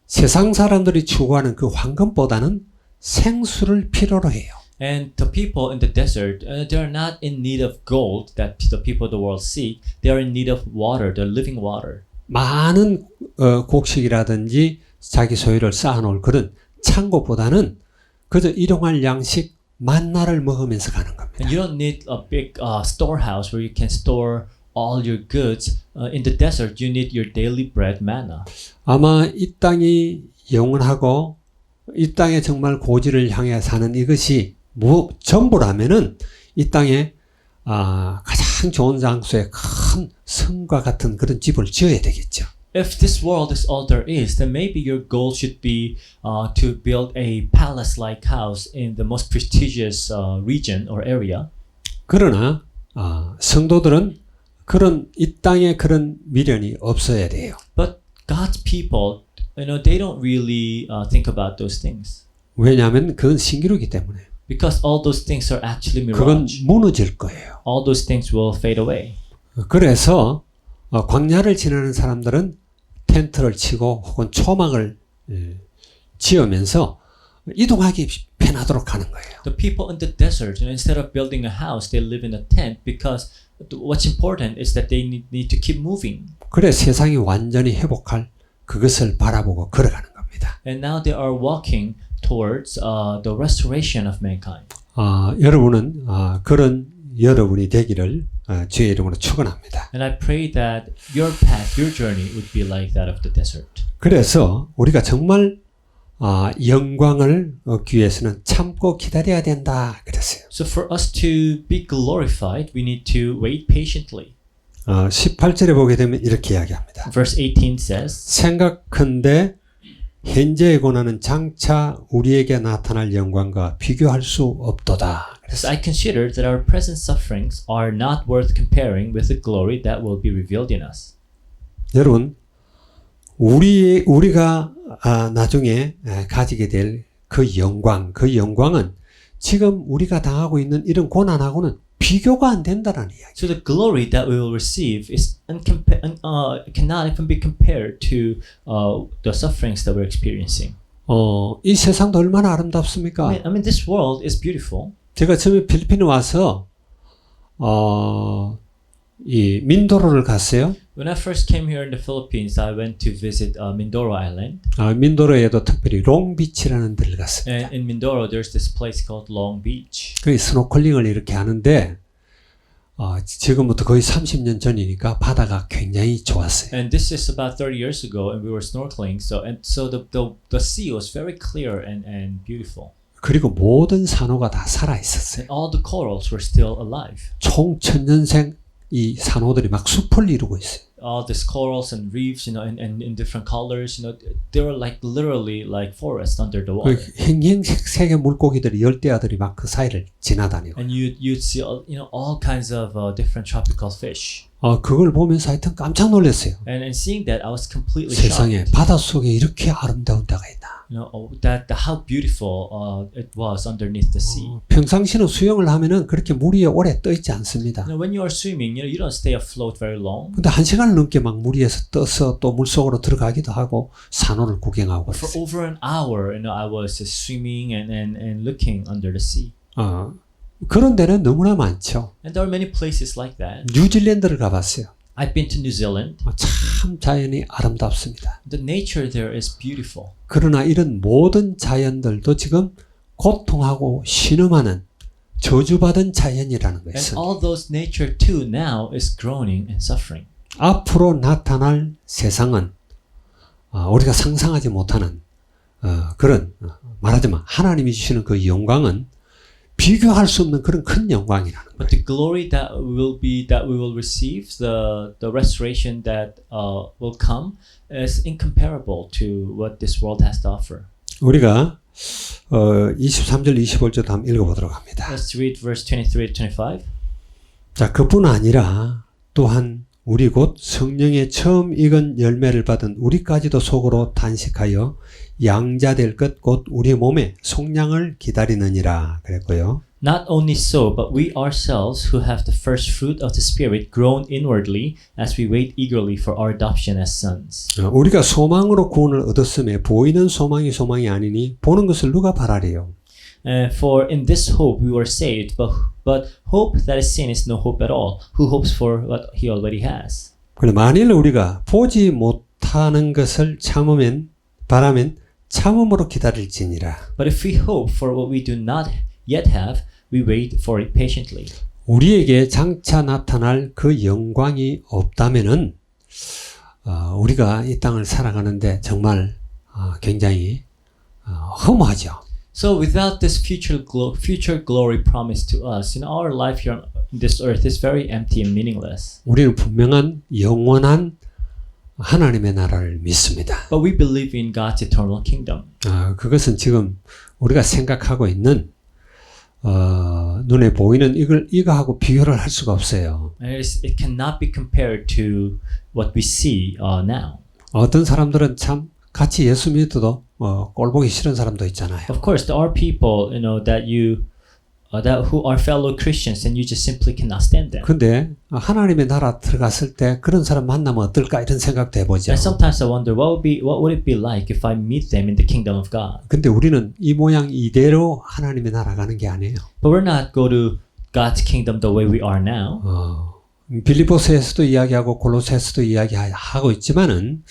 세상 사람들이 추구하는 그 황금보다는 생수를 필요로 해요. And the people in the desert, they are not in need of gold that the people of the world seek. They are in need of water, the living water. 많은 곡식이라든지 자기 소유를 쌓아놓을 그런 창고보다는 그저 일용할 양식 만나를 먹으면서 가는 겁니다. And you don't need a big storehouse where you can store all your goods. In the desert, you need your daily bread, manna. 아마 이 땅이 영원하고 이 땅에 정말 고지를 향해 사는 이것이 전부라면은 이 땅에 가장 좋은 장소에 큰 성과 같은 그런 집을 지어야 되겠죠. If this world is all there is, then maybe your goal should be to build a palace-like house in the most prestigious region or area. 그러나 성도들은 이 땅에 그런 미련이 없어야 돼요. But God's people, they don't really think about those things. 왜냐하면 그건 신기루기 때문에. Because all those things are actually 그건 mirage. 무너질 거예요. All those things will fade away. 그래서 광야를 지나는 사람들은 텐트를 치고 혹은 초막을 지으면서 이동하기 편하도록 하는 거예요. The people in the desert, instead of building a house, they live in a tent because what's important is that they need to keep moving. 그래 세상이 완전히 회복할 그것을 바라보고 걸어가는 겁니다. And now they are walking towards the restoration of mankind. 여러분은 그런 여러분이 되기를 주의 이름으로 축원합니다. And I pray that your path, your journey would be like that of the desert. 그래서 우리가 정말 영광을 얻기 위해서는 참고 기다려야 된다 그랬어요. So for us to be glorified, we need to wait patiently. 18절에 보게 되면 이렇게 이야기합니다. Verse 18 says, 생각컨대 현재의 고난은 장차 우리에게 나타날 영광과 비교할 수 없도다. As I consider that our present sufferings are not worth comparing with the glory that will be revealed in us. 여러분, 우리가 나중에 가지게 될 그 영광은 지금 우리가 당하고 있는 이런 고난하고는 비교가 안 된다는 이야기. So the glory that we will receive is cannot even be compared to the sufferings that we're experiencing. 이 세상도 얼마나 아름답습니까? I mean, this world is beautiful. 제가 처음에 필리핀에 와서 이 민도로를 갔어요. When I first came here in the Philippines, I went to visit Mindoro Island. 민도로에도 특별히 롱비치라는 데를 갔습니다. And in Mindoro, there's this place called Long Beach. 거기 스노클링을 이렇게 하는데 지금부터 거의 30년 전이니까 바다가 굉장히 좋았어요. And this is about 30 years ago, and we were snorkeling. So the sea was very clear and beautiful. 그리고 모든 산호가 다 살아 있었어요. And all the corals were still alive. 총 천년생 이 산호들이 막 숲을 이루고 있어요. All these corals and reefs, in different colors, they were like literally like forest under the water. 그 행행색색의 물고기들이 열대야들이 막 그 사이를 지나다니고. And you'd see all kinds of different tropical fish. 그걸 보면서 하여튼 깜짝 놀랐어요. And seeing that, I was completely 세상에 shocked. 바닷속에 이렇게 아름다운 데가 있다. That how beautiful it was underneath the sea. 평상시는 수영을 하면은 그렇게 물 위에 오래 떠 있지 않습니다. When you are swimming, you don't stay afloat very long. 근데 1시간을 넘게 막 물 위에서 떠서 또 물속으로 들어가기도 하고 산호를 구경하고 For 그랬어요. over an hour, I was just swimming and looking under the sea. 그런 데는 너무나 많죠. And there are many places like that. 뉴질랜드를 가봤어요. I've been to New Zealand. 참 자연이 아름답습니다. The nature there is beautiful. 그러나 이런 모든 자연들도 지금 고통하고 신음하는 저주받은 자연이라는 And 것은 all those nature too now is groaning and suffering. 앞으로 나타날 세상은 우리가 상상하지 못하는 그런 말하자면 하나님이 주시는 그 영광은 비교할 수 없는 그런 큰 영광이라는 거예요. But the glory that we will receive, the restoration that will come, is incomparable to what this world has to offer. 우리가 23절 25절도 한번 읽어보도록 합니다. Let's read verse 23 to 25. 자, 그뿐 아니라 또한 우리 곧 성령의 처음 익은 열매를 받은 우리까지도 속으로 단식하여 양자될 것 곧 우리 몸의 속량을 기다리느니라 그랬고요. Not only so, but we ourselves who have the first fruit of the Spirit groan inwardly as we wait eagerly for our adoption as sons. 우리가 소망으로 구원을 얻었음에 보이는 소망이 아니니 보는 것을 누가 바라리요? For in this hope we were saved, but hope that is seen is no hope at all. Who hopes for what he already has? 그런데 만일 우리가 보지 못하는 것을 바라면 참음으로 기다릴지니라. But if we hope for what we do not yet have, we wait for it patiently. 우리에게 장차 나타날 그 영광이 없다면은 우리가 이 땅을 살아가는데 정말 굉장히 허무하죠. So without this future glory promised to us, our life here on this earth is very empty and meaningless. 우리는 분명한 영원한 하나님의 나라를 믿습니다. But we believe in God's eternal kingdom. 그것은 지금 우리가 생각하고 있는 눈에 보이는 이거하고 비교를 할 수가 없어요. It cannot be compared to what we see now. 어떤 사람들은 참 같이 예수 믿어도 꼴 보기 싫은 사람도 있잖아요. Of course, there are people, that who are fellow Christians, and you just simply cannot stand them. 근데 하나님의 나라 들어갔을 때 그런 사람 만나면 어떨까 이런 생각도 해보죠. And sometimes I wonder what would it be like if I meet them in the kingdom of God. 근데 우리는 이 모양 이대로 하나님의 나라 가는 게 아니에요. But we're not go to God's kingdom the way we are now. 빌립보서에서도 이야기하고 골로새에서도 이야기하고 있지만은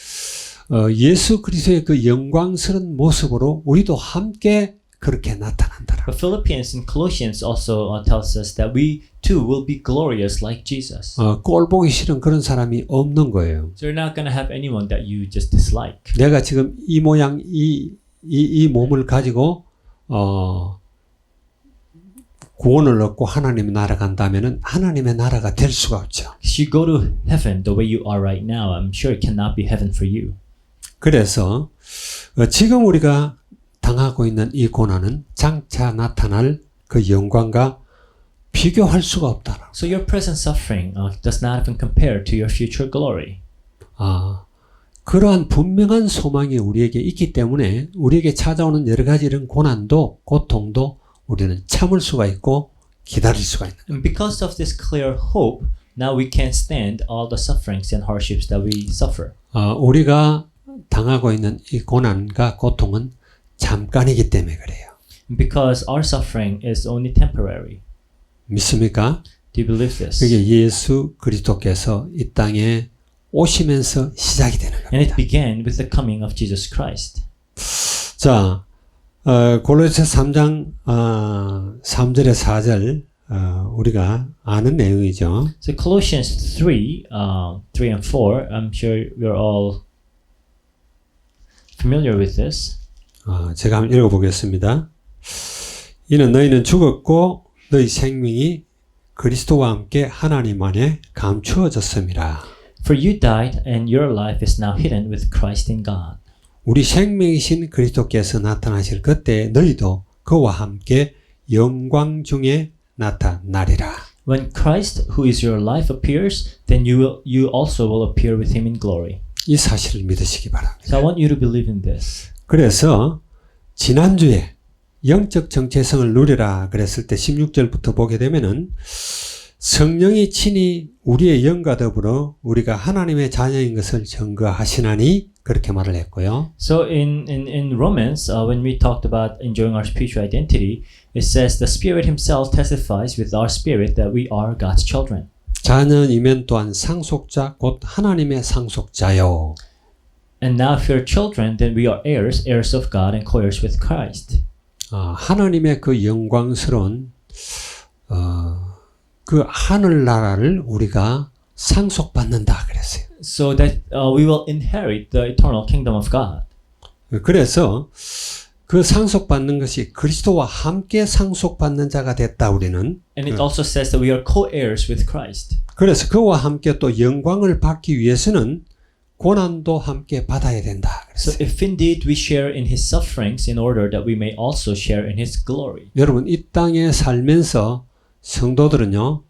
예수 그리스도의 그 영광스러운 모습으로 우리도 함께 그렇게 나타난다라. But Philippians and Colossians also tells us that we too will be glorious like Jesus. 꼴 보기 싫은 그런 사람이 없는 거예요. So you're not going to have anyone that you just dislike. 내가 지금 이 모양 이 몸을 가지고 구원을 얻고 하나님의 나라 간다면은 하나님의 나라가 될 수가 없죠. If you go to heaven the way you are right now, I'm sure it cannot be heaven for you. 그래서 지금 우리가 당하고 있는 이 고난은 장차 나타날 그 영광과 비교할 수가 없다. So your present suffering does not even compare to your future glory. 그러한 분명한 소망이 우리에게 있기 때문에 우리에게 찾아오는 여러 가지 이런 고난도 고통도 우리는 참을 수가 있고 기다릴 수가 있는 거예요. And because of this clear hope, now we can stand all the sufferings and hardships that we suffer. 우리가 당하고 있는 이 고난과 고통은 잠깐이기 때문에 그래요. Because our suffering is only temporary. 믿습니까? Do you believe this? 그게 예수 그리스도께서 이 땅에 오시면서 시작이 되는 And it 겁니다. began with the coming of Jesus Christ. 자, 골로새 3장 3절에 4절 우리가 아는 내용이죠. So Colossians 3 and 4, I'm sure we're all familiar with this. 제가 한번 읽어보겠습니다. 이는 너희는 죽었고 너희 생명이 그리스도와 함께 하나님 안에 감추어졌음이라. For you died, and your life is now hidden with Christ in God. 우리 생명이신 그리스도께서 나타나실 그때 너희도 그와 함께 영광 중에 나타나리라. When Christ, who is your life, appears, then you also will appear with him in glory. 이 사실을 믿으시기 바랍니다. So I want you to believe in this. 그래서 지난주에 영적 정체성을 누리라 그랬을 때 16절부터 보게 되면은 성령이 친히 우리의 영과 더불어 우리가 하나님의 자녀인 것을 증거하시나니 그렇게 말을 했고요. So in Romans, when we talked about enjoying our spiritual identity, it says the Spirit Himself testifies with our spirit that we are God's children. 자녀이면 또한 상속자 곧 하나님의 상속자요. And now if you're children, then we are heirs of God and co-heirs with Christ. 하나님의 그 영광스러운 그 하늘나라를 우리가 상속받는다 그랬어요. So that we will inherit the eternal kingdom of God. 그래서 그 상속받는 것이 그리스도와 함께 상속받는 자가 됐다 우리는. And it also says that we are co-heirs with Christ. 그래서 그와 함께 또 영광을 받기 위해서는 고난도 함께 받아야 된다. So if indeed we share in His sufferings in order that we may also share in His glory. 여러분 이 땅에 살면서 성도들은요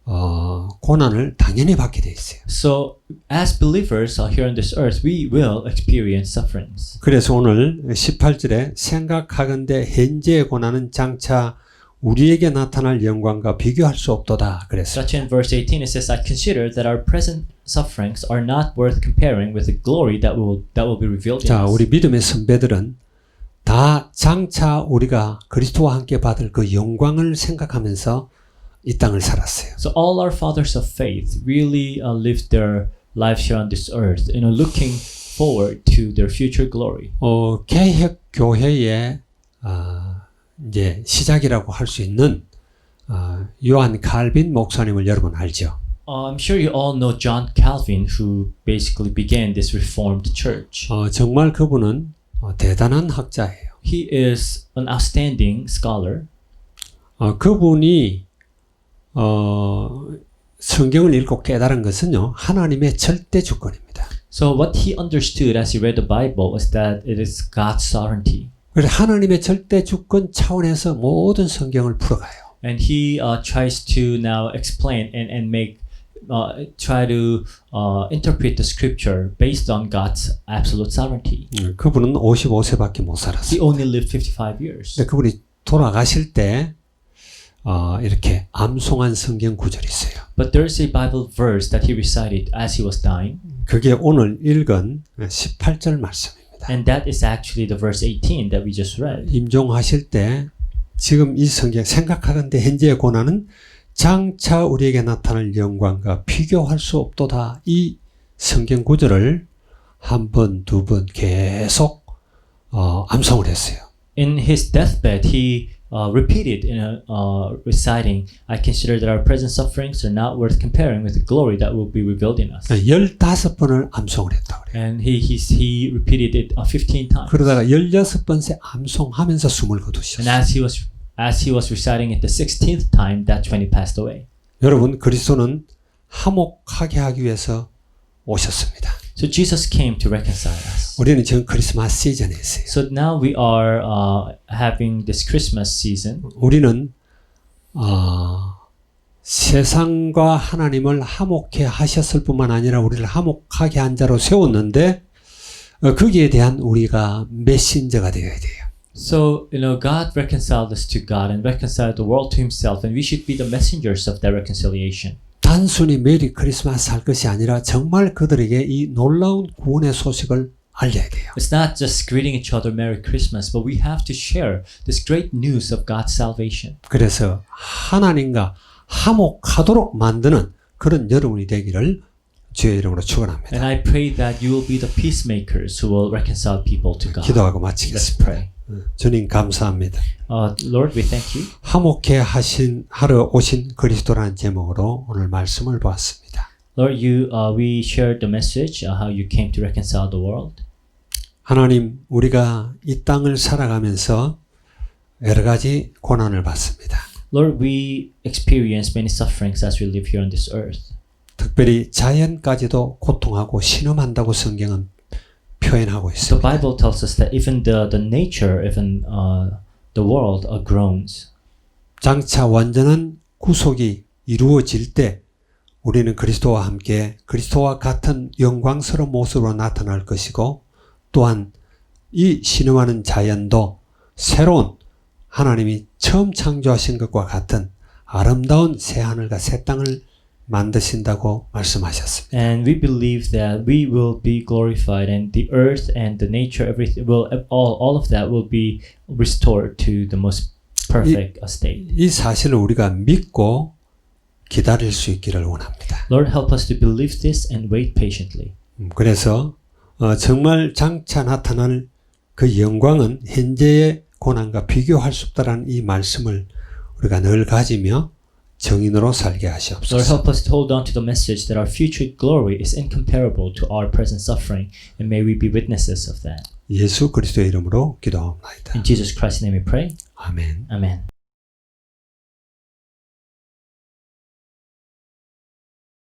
고난을 당연히 받게 돼 있어요. So, as believers here on this earth, we will experience sufferings. 그래서 오늘 18절에 생각하건대 현재의 고난은 장차 우리에게 나타날 영광과 비교할 수 없도다 그랬어요. Such in verse 18, it says, I consider that our present sufferings are not worth comparing with the glory that will be revealed in 자, us. 우리 믿음의 선배들은 다 장차 우리가 그리스도와 함께 받을 그 영광을 생각하면서 이 땅을 살았어요. So all our fathers of faith really lived their lives here on this earth, looking forward to their future glory. 개혁 교회의 이제 시작이라고 할 수 있는 요한 칼빈 목사님을 여러분 알죠? I'm sure you all know John Calvin, who basically began this Reformed church. 정말 그분은 대단한 학자예요. He is an outstanding scholar. 그분이 성경을 읽고 깨달은 것은요, 하나님의 절대 주권입니다. So what he understood as he read the Bible was that it is God's sovereignty. 그래서 하나님의 절대 주권 차원에서 모든 성경을 풀어가요. And he tries to now explain and make try to interpret the scripture based on God's absolute sovereignty. 그분은 55세밖에 못 He 살았어요. only lived 55 years. 근데 그분이 돌아가실 때 이렇게 암송한 성경 구절이 있어요. But there's a Bible verse that he recited as he was dying. 그게 오늘 읽은 18절 말씀입니다. And that is actually the verse 18 that we just read. 임종하실 때 지금 이 성경 생각하건대 현재의 고난은 장차 우리에게 나타날 영광과 비교할 수 없도다. 이 성경 구절을 한 번, 두 번 계속 암송을 했어요. In his deathbed, he repeated reciting, I consider that our present sufferings are not worth comparing with the glory that will be revealed in us. 15번을 암송을 했다고 그래요. And he repeated it 15 times. 그러다가 16번째 암송하면서 숨을 And 거두셨어요. as he was reciting it the 16th time, that's when he passed away. 여러분, 그리스도는 화목하게 하기 위해서 오셨습니다. So Jesus came to reconcile us. 우리는 지금 크리스마스 시즌에 있어요. So now we are having this Christmas season. 우리는 세상과 하나님을 화목해 하셨을 뿐만 아니라 우리를 화목하게 한 자로 세웠는데 거기에 대한 우리가 메신저가 되어야 돼요. So, God reconciled us to God and reconciled the world to himself, and we should be the messengers of that reconciliation. 단순히 메리 크리스마스 할 것이 아니라 정말 그들에게 이 놀라운 구원의 소식을 알려야 돼요. It's not just greeting each other Merry Christmas, but we have to share this great news of God's salvation. 그래서 하나님과 화목하도록 만드는 그런 여러분이 되기를 주의 이름으로 축원합니다. And I pray that you will be the peacemakers who will reconcile people to God. 기도하고 Let's 마치겠습니다. pray. 주님 감사합니다. Lord, we thank you. 화목해 하러 오신 그리스도라는 제목으로 오늘 말씀을 보았습니다. Lord, we shared the message how you came to reconcile the world. 하나님, 우리가 이 땅을 살아가면서 여러 가지 고난을 받습니다. Lord, we experience many sufferings as we live here on this earth. 특별히 자연까지도 고통하고 신음한다고 성경은 표현하고 The 있습니다. Bible tells us that even the nature, even the world groans. 장차 완전한 구속이 이루어질 때 우리는 그리스도와 함께 그리스도와 같은 영광스러운 모습으로 나타날 것이고 또한 이 신음하는 자연도 새로운 하나님이 처음 창조하신 것과 같은 아름다운 새 하늘과 새 땅을 만드신다고 말씀하셨습니다. And we believe that we will be glorified, and the earth and the nature, everything will all of that will be restored to the most perfect state. 이 사실을 우리가 믿고 기다릴 수 있기를 원합니다. Lord, help us to believe this and wait patiently. 그래서 정말 장차 나타날 그 영광은 현재의 고난과 비교할 수 없다라는 이 말씀을 우리가 늘 가지며 정인으로 살게 Lord, 하시옵소서. help us to hold on to the message that our future glory is incomparable to our present suffering, and may we be witnesses of that. 예수 그리스도의 이름으로 기도합니다. In Jesus Christ's name we pray. 아멘. Amen.